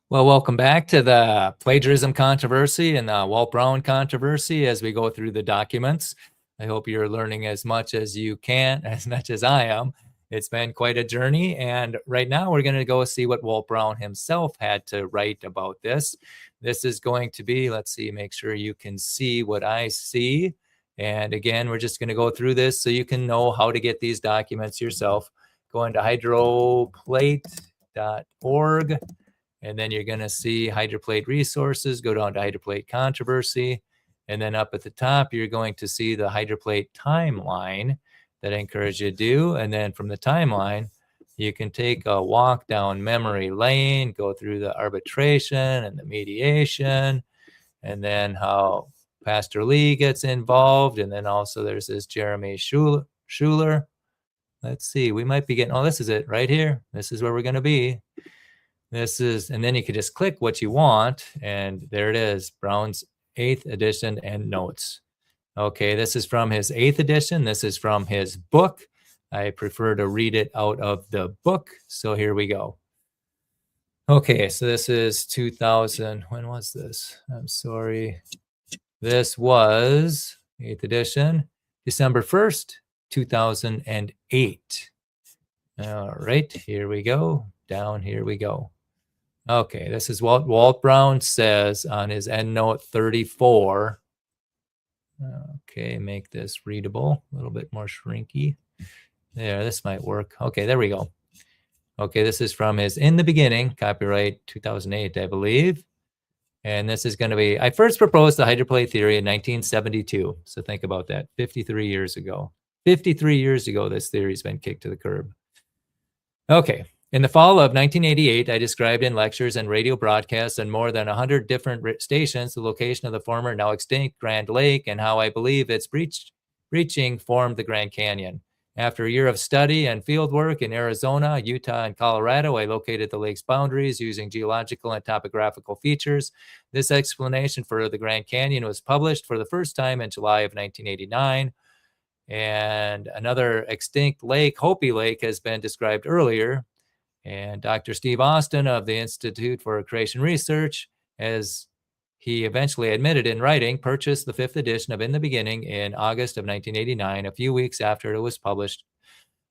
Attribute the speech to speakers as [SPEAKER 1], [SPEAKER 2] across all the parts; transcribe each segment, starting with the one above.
[SPEAKER 1] Well, welcome back to the plagiarism controversy and the Walt Brown controversy as we go through the documents. I hope you're learning as much as you can, as much as I am. It's been quite a journey. And right now we're going to go see what Walt Brown himself had to write about this. This is going to be, let's see, make sure you can see what I see. And again, we're just going to go through this so you can know how to get these documents yourself. Go into hydroplate.org. And then you're going to see hydroplate resources, go down to hydroplate controversy. And then up at the top, you're going to see the hydroplate timeline that I encourage you to do. And then from the timeline, you can take a walk down memory lane, go through the arbitration and the mediation, and then how Pastor Lee gets involved. And then also there's this Jeremy Schuler. Let's see, we might be getting, oh, this is it right here. This is where we're going to be. This is, and then you can just click what you want, and there it is, Brown's 8th edition and notes. Okay, this is from his 8th edition. This is from his book. I prefer to read it out of the book, so here we go. Okay, so this is 2000. When was this? I'm sorry. This was 8th edition, December 1st, 2008. All right, here we go. Down here we go. Okay, this is what Walt Brown says on his endnote 34. Okay, make this readable, a little bit more shrinky. There, this might work. Okay, there we go. Okay, this is from his In the Beginning, copyright 2008, I believe. And this is going to be, I first proposed the hydroplate theory in 1972. So think about that, 53 years ago. 53 years ago, this theory's been kicked to the curb. Okay. In the fall of 1988, I described in lectures and radio broadcasts on more than 100 different stations the location of the former, now extinct Grand Lake and how I believe its breaching formed the Grand Canyon. After a year of study and field work in Arizona, Utah, and Colorado, I located the lake's boundaries using geological and topographical features. This explanation for the Grand Canyon was published for the first time in July of 1989. And another extinct lake, Hopi Lake, has been described earlier. And Dr. Steve Austin of the Institute for Creation Research, as he eventually admitted in writing, purchased the 5th edition of In the Beginning in August of 1989, a few weeks after it was published.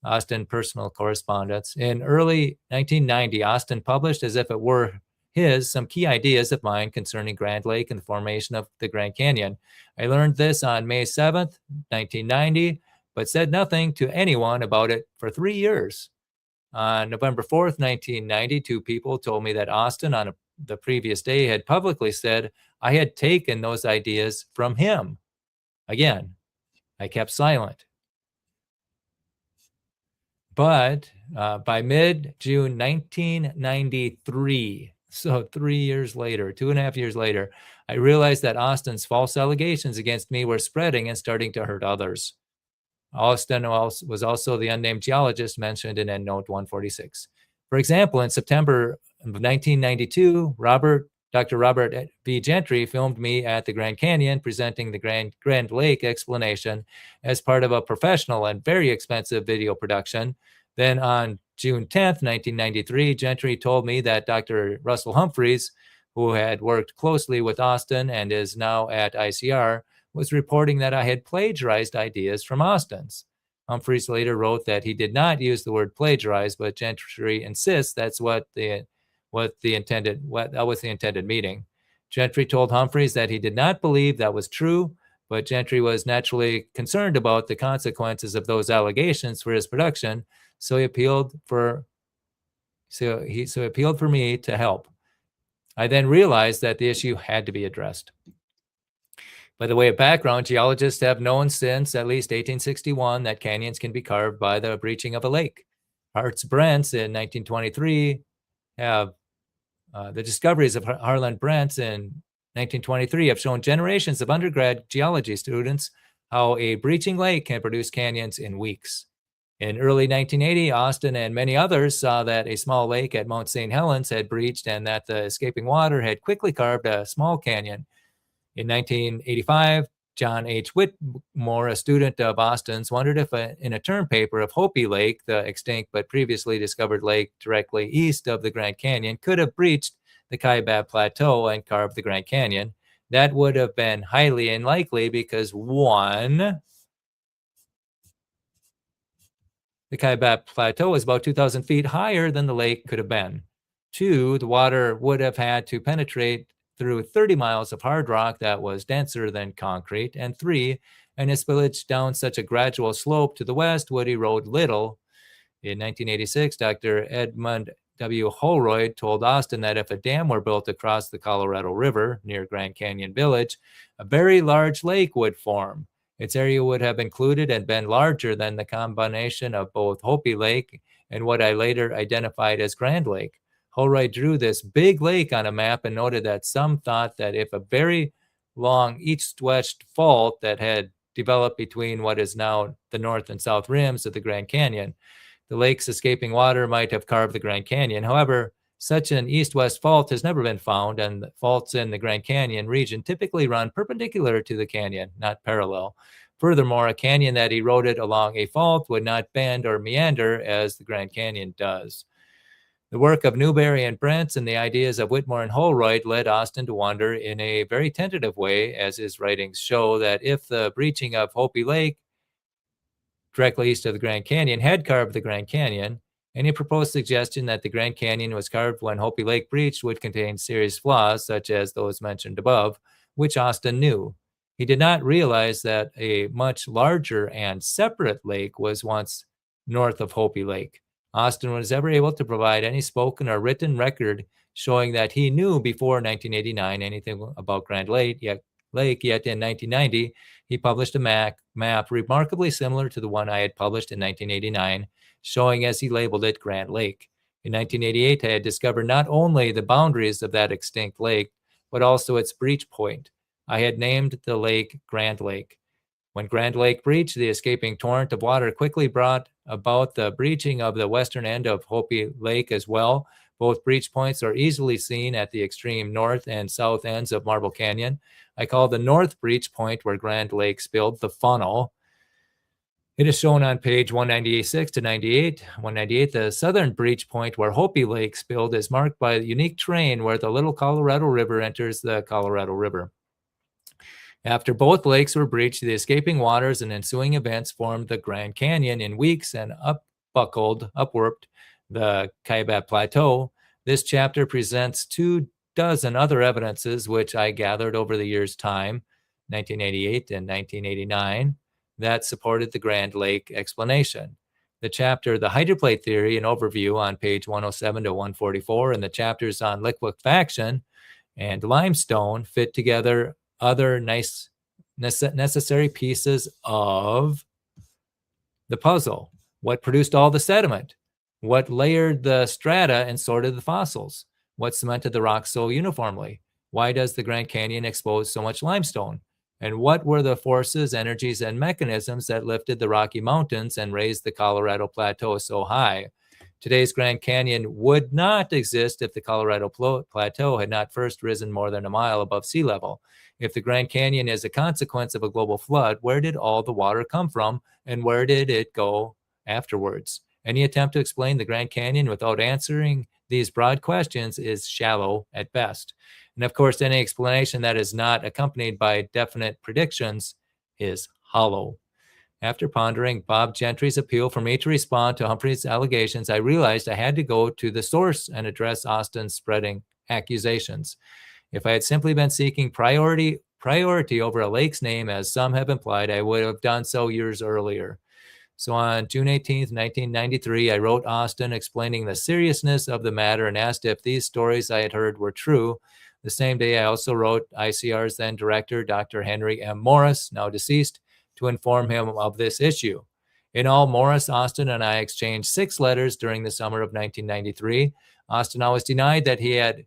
[SPEAKER 1] Austin personal correspondence. In early 1990, Austin published, as if it were his, some key ideas of mine concerning Grand Lake and the formation of the Grand Canyon. I learned this on May 7th, 1990, but said nothing to anyone about it for 3 years. On November 4th, 1990, 2 people told me that Austin on the previous day had publicly said I had taken those ideas from him. Again, I kept silent. But by mid-June 1993, so 3 years later, 2.5 years later, I realized that Austin's false allegations against me were spreading and starting to hurt others. Austin was also the unnamed geologist mentioned in EndNote 146. For example, in September of 1992, Dr. Robert V. Gentry filmed me at the Grand Canyon presenting the Grand Lake explanation as part of a professional and very expensive video production. Then on June 10th, 1993, Gentry told me that Dr. Russell Humphreys, who had worked closely with Austin and is now at ICR, was reporting that I had plagiarized ideas from Austin's. Humphreys later wrote that he did not use the word plagiarize, but Gentry insists that's what was the intended meaning. Gentry told Humphreys that he did not believe that was true, but Gentry was naturally concerned about the consequences of those allegations for his production, so he appealed for me to help. I then realized that the issue had to be addressed. By the way of background, geologists have known since at least 1861 that canyons can be carved by the breaching of a lake. Hart's Brents in 1923 have the discoveries of Harlan Brents in 1923 have shown generations of undergrad geology students how a breaching lake can produce canyons in weeks. In early 1980, Austin and many others saw that a small lake at Mount St. Helens had breached and that the escaping water had quickly carved a small canyon. In 1985, John H. Whitmore, a student of Austin's, wondered if in a term paper of Hopi Lake, the extinct but previously discovered lake directly east of the Grand Canyon, could have breached the Kaibab Plateau and carved the Grand Canyon. That would have been highly unlikely because, one, the Kaibab Plateau is about 2,000 feet higher than the lake could have been. Two, the water would have had to penetrate through 30 miles of hard rock that was denser than concrete. And three, an spillage down such a gradual slope to the west would erode little. In 1986, Dr. Edmund W. Holroyd told Austin that if a dam were built across the Colorado River near Grand Canyon Village, a very large lake would form. Its area would have included and been larger than the combination of both Hopi Lake and what I later identified as Grand Lake. Holroyd drew this big lake on a map and noted that some thought that if a very long east-west fault that had developed between what is now the north and south rims of the Grand Canyon, the lake's escaping water might have carved the Grand Canyon. However, such an east-west fault has never been found, and faults in the Grand Canyon region typically run perpendicular to the canyon, not parallel. Furthermore, a canyon that eroded along a fault would not bend or meander as the Grand Canyon does. The work of Newberry and Brents and the ideas of Whitmore and Holroyd led Austin to wonder in a very tentative way, as his writings show, that if the breaching of Hopi Lake directly east of the Grand Canyon had carved the Grand Canyon, any proposed suggestion that the Grand Canyon was carved when Hopi Lake breached would contain serious flaws, such as those mentioned above, which Austin knew. He did not realize that a much larger and separate lake was once north of Hopi Lake. Austin was never able to provide any spoken or written record showing that he knew before 1989 anything about Grand Lake, yet in 1990, he published a map remarkably similar to the one I had published in 1989, showing, as he labeled it, Grand Lake. In 1988, I had discovered not only the boundaries of that extinct lake, but also its breach point. I had named the lake Grand Lake. When Grand Lake breached, the escaping torrent of water quickly brought about the breaching of the western end of Hopi Lake as well. Both breach points are easily seen at the extreme north and south ends of Marble Canyon. I call the north breach point where Grand Lake spilled the funnel. It is shown on page 196 to 98. 198, the southern breach point where Hopi Lake spilled is marked by a unique terrain where the Little Colorado River enters the Colorado River. After both lakes were breached, the escaping waters and ensuing events formed the Grand Canyon in weeks and upwarped the Kaibab Plateau. This chapter presents 24 other evidences which I gathered over the years' time, 1988 and 1989, that supported the Grand Lake explanation. The chapter, The Hydroplate Theory, an overview on page 107 to 144, and the chapters on liquefaction and limestone fit together other necessary pieces of the puzzle. What produced all the sediment? What layered the strata and sorted the fossils? What cemented the rocks so uniformly? Why does the Grand Canyon expose so much limestone? And what were the forces, energies, and mechanisms that lifted the Rocky Mountains and raised the Colorado Plateau so high? Today's Grand Canyon would not exist if the Colorado Plateau had not first risen more than a mile above sea level. If the Grand Canyon is a consequence of a global flood, where did all the water come from, and where did it go afterwards? Any attempt to explain the Grand Canyon without answering these broad questions is shallow at best. And of course, any explanation that is not accompanied by definite predictions is hollow. After pondering Bob Gentry's appeal for me to respond to Humphrey's allegations, I realized I had to go to the source and address Austin's spreading accusations. If I had simply been seeking priority over a lake's name, as some have implied, I would have done so years earlier. So on June 18th, 1993, I wrote Austin explaining the seriousness of the matter and asked if these stories I had heard were true. The same day, I also wrote ICR's then director, Dr. Henry M. Morris, now deceased, to inform him of this issue. In all, Morris, Austin, and I exchanged 6 letters during the summer of 1993. Austin always denied that he had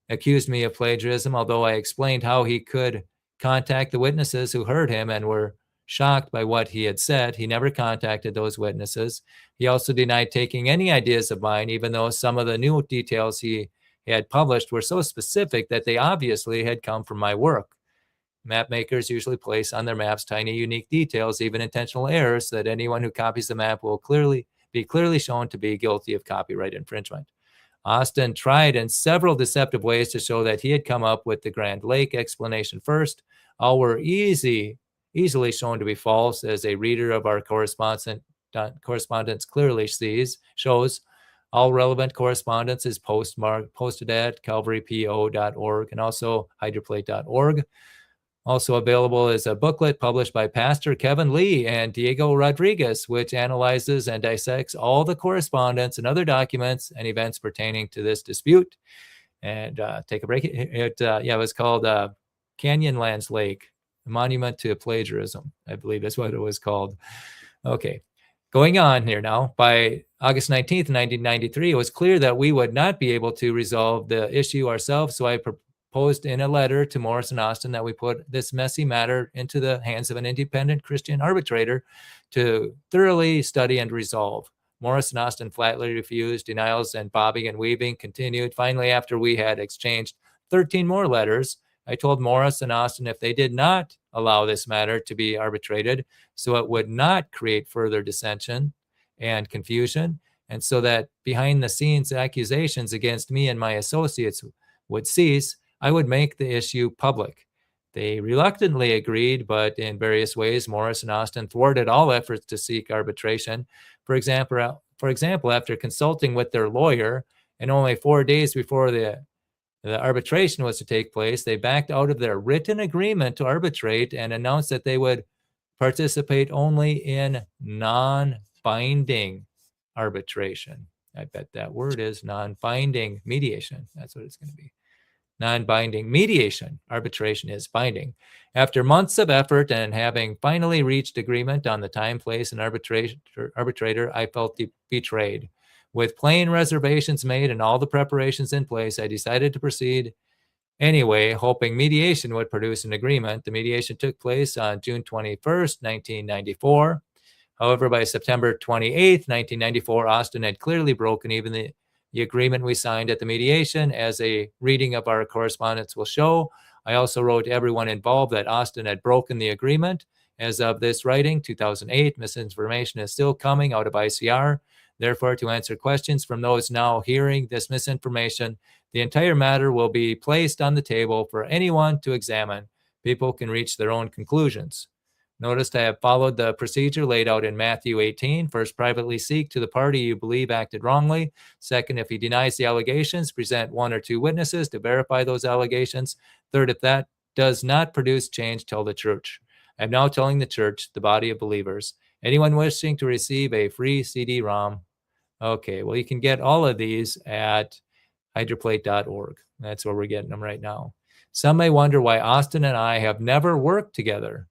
[SPEAKER 1] accused me of plagiarism, although I explained how he could contact the witnesses who heard him and were shocked by what he had said. He never contacted those witnesses. He also denied taking any ideas of mine, even though some of the new details he had published were so specific that they obviously had come from my work. Map makers usually place on their maps tiny, unique details, even intentional errors, so that anyone who copies the map will be clearly shown to be guilty of copyright infringement. Austin tried in several deceptive ways to show that he had come up with the Grand Lake explanation first. All were easily shown to be false, as a reader of our correspondence clearly shows. All relevant correspondence is posted at calvarypo.org and also hydroplate.org. Also available is a booklet published by Pastor Kevin Lee and Diego Rodriguez, which analyzes and dissects all the correspondence and other documents and events pertaining to this dispute. And take a break. It was called Canyonlands Lake, a monument to plagiarism, I believe that's what it was called. Okay, going on here now. By August 19th, 1993, it was clear that we would not be able to resolve the issue ourselves, so I proposed in a letter to Morris and Austin that we put this messy matter into the hands of an independent Christian arbitrator to thoroughly study and resolve. Morris and Austin flatly refused. Denials and bobbing and weaving continued. Finally, after we had exchanged 13 more letters, I told Morris and Austin if they did not allow this matter to be arbitrated, so it would not create further dissension and confusion, and so that behind the scenes accusations against me and my associates would cease, I would make the issue public. They reluctantly agreed, but in various ways, Morris and Austin thwarted all efforts to seek arbitration. For example, after consulting with their lawyer, and only 4 days before the arbitration was to take place, they backed out of their written agreement to arbitrate and announced that they would participate only in non-binding arbitration. I bet that word is non-binding mediation. That's what it's going to be. Non-binding mediation. Arbitration is binding. After months of effort and having finally reached agreement on the time, place, and arbitrator, I felt betrayed. With plain reservations made and all the preparations in place, I decided to proceed anyway, hoping mediation would produce an agreement. The mediation took place on June 21st, 1994. However, by September 28th, 1994, Austin had clearly broken even the agreement we signed at the mediation. As a reading of our correspondence will show, I also wrote everyone involved that Austin had broken the agreement. As of this writing, 2008, misinformation is still coming out of ICR. Therefore, to answer questions from those now hearing this misinformation, the entire matter will be placed on the table for anyone to examine. People can reach their own conclusions. Notice I have followed the procedure laid out in Matthew 18. First, privately seek to the party you believe acted wrongly. Second, if he denies the allegations, present 1 or 2 witnesses to verify those allegations. Third, if that does not produce change, tell the church. I'm now telling the church, the body of believers, anyone wishing to receive a free CD-ROM. Okay, well, you can get all of these at hydroplate.org. That's where we're getting them right now. Some may wonder why Austin and I have never worked together.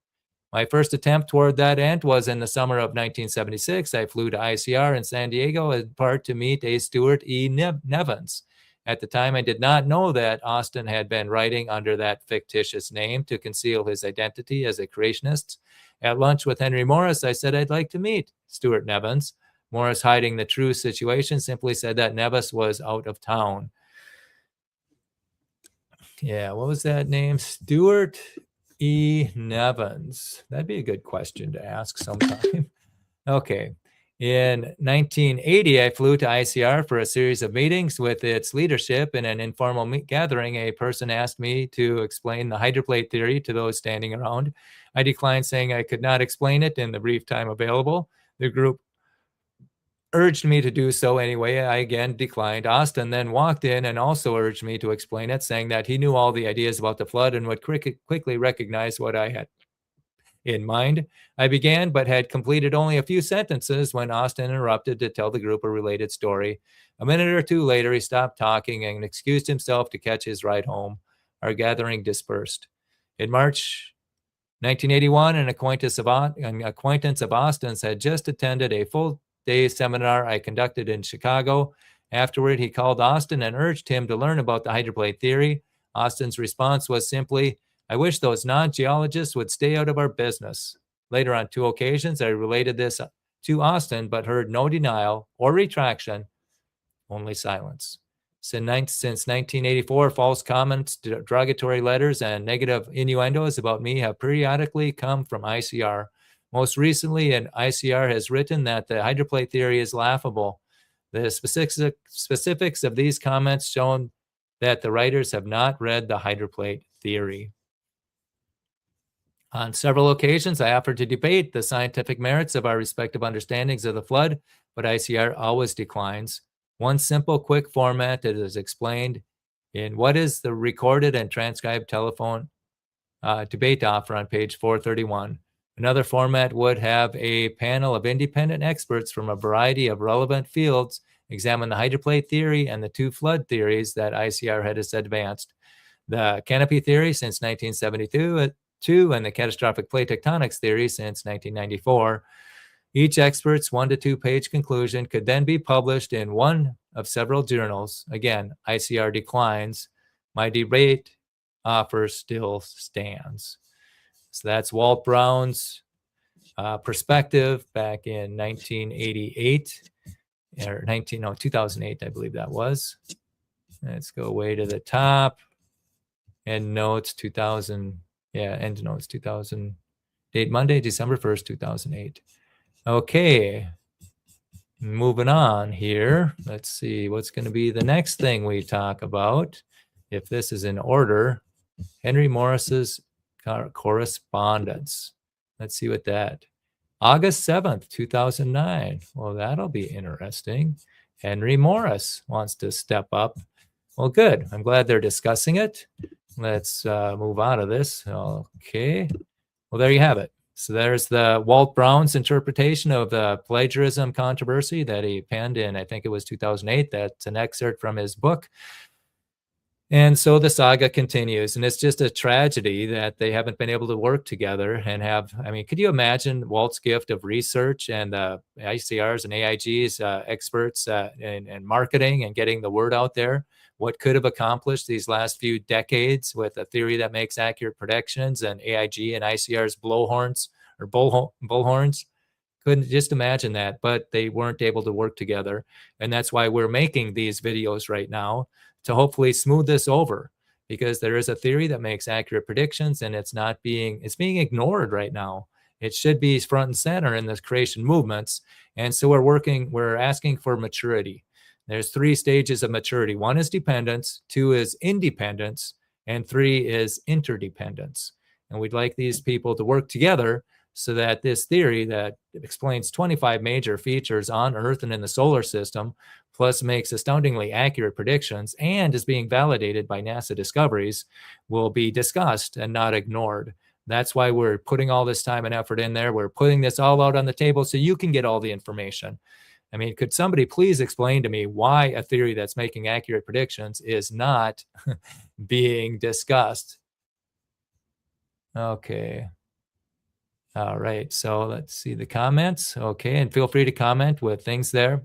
[SPEAKER 1] My first attempt toward that end was in the summer of 1976. I flew to ICR in San Diego in part to meet a Stuart E. Nevins. At the time, I did not know that Austin had been writing under that fictitious name to conceal his identity as a creationist. At lunch with Henry Morris, I said I'd like to meet Stuart Nevins. Morris, hiding the true situation, simply said that Nevis was out of town. Yeah, what was that name? Stuart E. Nevins. That'd be a good question to ask sometime. Okay. In 1980, I flew to ICR for a series of meetings with its leadership. In an informal gathering, a person asked me to explain the hydroplate theory to those standing around. I declined, saying I could not explain it in the brief time available. The group urged me to do so anyway. I again declined. Austin then walked in and also urged me to explain it, saying that he knew all the ideas about the flood and would quickly recognize what I had in mind. I began, but had completed only a few sentences when Austin interrupted to tell the group a related story. A minute or two later, he stopped talking and excused himself to catch his ride home. Our gathering dispersed. In March 1981, an acquaintance of Austin's had just attended a full-day seminar I conducted in Chicago. Afterward, he called Austin and urged him to learn about the hydroplate theory. Austin's response was simply, "I wish those non-geologists would stay out of our business." Later, on 2 occasions, I related this to Austin, but heard no denial or retraction, only silence. Since 1984, false comments, derogatory letters, and negative innuendos about me have periodically come from ICR. Most recently, ICR has written that the hydroplate theory is laughable. The specifics of these comments shown that the writers have not read the hydroplate theory. On several occasions, I offered to debate the scientific merits of our respective understandings of the flood, but ICR always declines. One simple, quick format that is explained in what is the recorded and transcribed telephone debate offer on page 431. Another format would have a panel of independent experts from a variety of relevant fields examine the hydroplate theory and the two flood theories that ICR has advanced. The canopy theory since 1972, and the catastrophic plate tectonics theory since 1994. Each expert's 1 to 2 page conclusion could then be published in one of several journals. Again, ICR declines. My debate offer still stands. So that's Walt Brown's perspective back in 1988 or 2008, I believe that was. Let's go way to the top. End notes 2000. Yeah, end notes 2000. Date Monday, December 1st, 2008. Okay. Moving on here. Let's see what's going to be the next thing we talk about. If this is in order, Henry Morris's correspondence. Let's see what that. August 7th, 2009. Well, that'll be interesting. Henry Morris wants to step up. Well, good. I'm glad they're discussing it. Let's move out of this. Okay. Well, there you have it. So there's the Walt Brown's interpretation of the plagiarism controversy that he penned in, I think it was 2008. That's an excerpt from his book. And so the saga continues, and it's just a tragedy that they haven't been able to work together and have, I mean, could you imagine Walt's gift of research and the ICRs and AIGs experts in marketing and getting the word out there? What could have accomplished these last few decades with a theory that makes accurate predictions and AIG and ICR's blowhorns or bullhorns? Couldn't just imagine that, but they weren't able to work together. And that's why we're making these videos right now, to hopefully smooth this over, because there is a theory that makes accurate predictions and it's being ignored right now. It should be front and center in the creation movements. And so we're asking for maturity. There's 3 stages of maturity. 1 is dependence, 2 is independence, and 3 is interdependence. And we'd like these people to work together so that this theory that explains 25 major features on Earth and in the solar system, plus makes astoundingly accurate predictions and is being validated by NASA discoveries, will be discussed and not ignored. That's why we're putting all this time and effort in there. We're putting this all out on the table so you can get all the information. I mean, could somebody please explain to me why a theory that's making accurate predictions is not being discussed? Okay. All right, so let's see the comments. Okay, and feel free to comment with things there.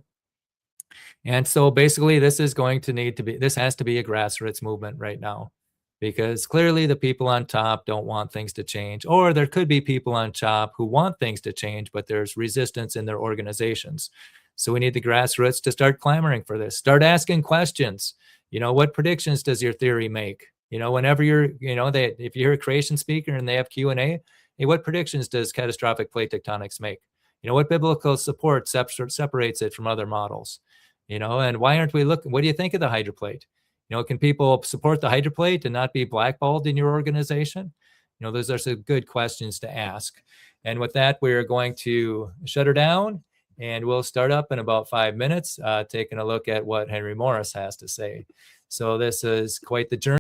[SPEAKER 1] And so basically this has to be a grassroots movement right now, because clearly the people on top don't want things to change, or there could be people on top who want things to change, but there's resistance in their organizations. So we need the grassroots to start clamoring for this, start asking questions. What predictions does your theory make? Whenever if you're a creation speaker and they have Q&A, hey, what predictions does catastrophic plate tectonics make? What biblical support separates it from other models? And why aren't we looking? What do you think of the hydroplate? Can people support the hydroplate and not be blackballed in your organization? Those are some good questions to ask. And with that, we're going to shut her down, and we'll start up in about 5 minutes, taking a look at what Henry Morris has to say. So this is quite the journey.